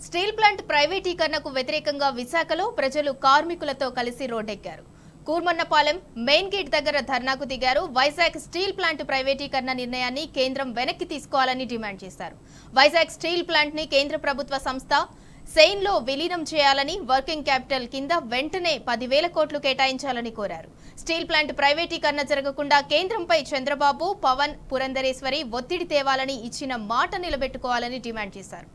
Steel plant ప్రైవేటీకరణకు వ్యతిరేకంగా విశాఖలో ప్రజలు కార్మికులతో కలిసి రోడ్డెక్కారు. కూర్మన్నపాలెం మెయిన్ గేట్ దగ్గర ధర్నాకు దిగారు. వైజాగ్ స్టీల్ ప్లాంట్ ప్రైవేటీకరణ నిర్ణయాన్ని కేంద్రం వెనక్కి తీసుకోవాలని డిమాండ్ చేశారు. వైజాగ్ స్టీల్ ప్లాంట్ ని కేంద్ర ప్రభుత్వ సంస్థ సెయిన్ లో విలీనం చేయాలని, వర్కింగ్ క్యాపిటల్ కింద వెంటనే 10,000 కోట్లు కేటాయించాలని కోరారు. స్టీల్ ప్లాంట్ ప్రైవేటీకరణ జరగకుండా కేంద్రంపై చంద్రబాబు, పవన్, పురంధరేశ్వరి ఒత్తిడి తేవాలని ఇచ్చిన మాట నిలబెట్టుకోవాలని డిమాండ్ చేశారు.